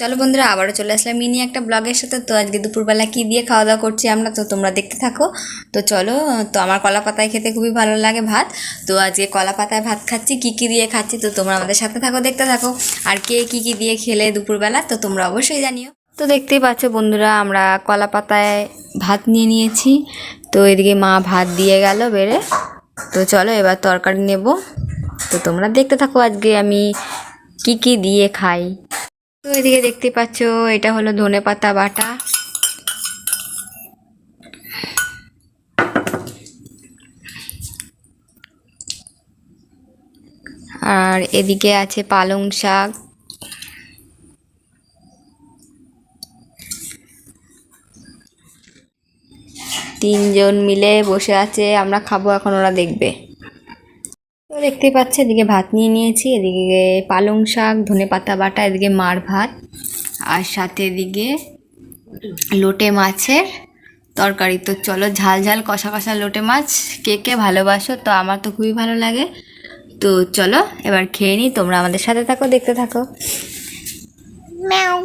চলো বন্ধুরা, আবারও চলে আসলাম মিনি একটা ব্লগের সাথে। তো আজকে দুপুরবেলা কি দিয়ে খাওয়া দাওয়া করছি আমরা, তো তোমরা দেখতে থাকো। তো চলো, তো আমার কলা পাতায় খেতে খুবই ভালো লাগে ভাত। তো আজকে কলা পাতায় ভাত খাচ্ছি, কী দিয়ে খাচ্ছি তো তোমরা আমাদের সাথে থাকো, দেখতে থাকো। আর কে কী দিয়ে খেলে দুপুরবেলা তো তোমরা অবশ্যই জানিও। তো দেখতেই পাচ্ছ বন্ধুরা, আমরা কলা পাতায় ভাত নিয়ে নিয়েছি। তো এদিকে মা ভাত দিয়ে গেল বেড়ে। তো চলো এবার তরকারি নেব। তো তোমরা দেখতে থাকো আজকে আমি কি দিয়ে খাই। তো এদিকে দেখতে পাচ্ছ, এটা হলো ধনেপাতা বাটা। আর এদিকে আছে পালং শাক। তিনজন মিলে বসে আছে, আমরা খাবো এখন, ওরা দেখবে। তো দেখতেই পাচ্ছে এদিকে ভাত নিয়ে নিয়েছি, এদিকে পালং শাক, ধনেপাতা বাটা, এদিকে মার ভাত, আর সাথে এদিকে লোটে মাছের তরকারি। তো চলো, ঝাল ঝাল কষা কষা লোটে মাছ কে কে ভালোবাসো, তো আমার তো খুবই ভালো লাগে। তো চলো এবার খেয়ে নিই, তোমরা আমাদের সাথে থাকো, দেখতে থাকো। ম্যাও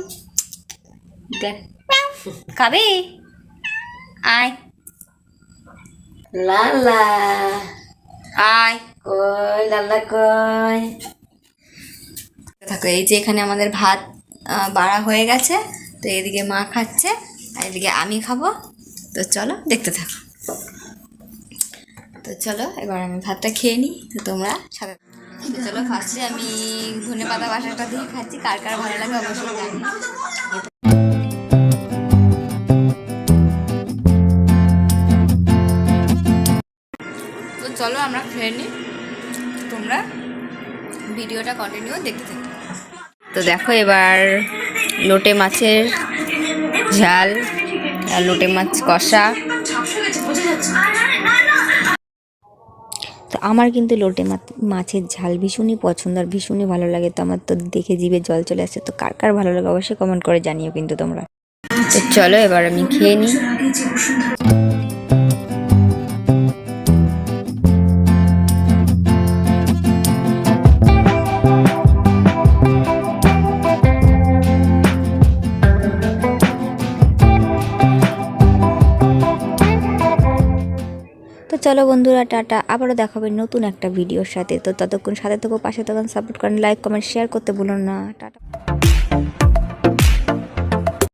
দেখ, খাবি? আয় লালা, আয় কই লালা কই। থাকো, এই যে এখানে আমাদের ভাত বাড়া হয়ে গেছে। তো এদিকে মা খাচ্ছে আর এদিকে আমি খাবো। তো চলো দেখতে থাকো। তো চলো এবার আমি ভাতটা খেয়ে নিই, তো তোমরা সাথে। তো চলো, ফার্স্টে আমি ধনেপাতা বাটাটা দিয়ে খাচ্ছি, কার কার ভালো লাগে অবশ্যই জানি। তো চলো আমরা খেয়ে নিই, তোমরা ভিডিওটা কন্টিনিউ দেখতে থাকো। তো দেখো এবার লোটে মাছের ঝাল আর লোটে মাছ কষা। তো আমার কিন্তু লোটে মাছের ঝাল ভীষণই পছন্দ আর ভীষণই ভালো লাগে। তো আমার তো দেখে জিভে জল চলে আসছে। তো কার কার ভালো লাগে অবশ্যই কমেন্ট করে জানিও কিন্তু তোমরা। তো চলো এবার আমি খেয়ে নিই। তো চলো বন্ধুরা, টাটা, আবারও দেখাবে নতুন একটা ভিডিওর সাথে। তো ততক্ষণ সাথে থেকো, পাশে তখন সাপোর্ট করেন, লাইক কমেন্ট শেয়ার করতে ভুলো না। টাটা।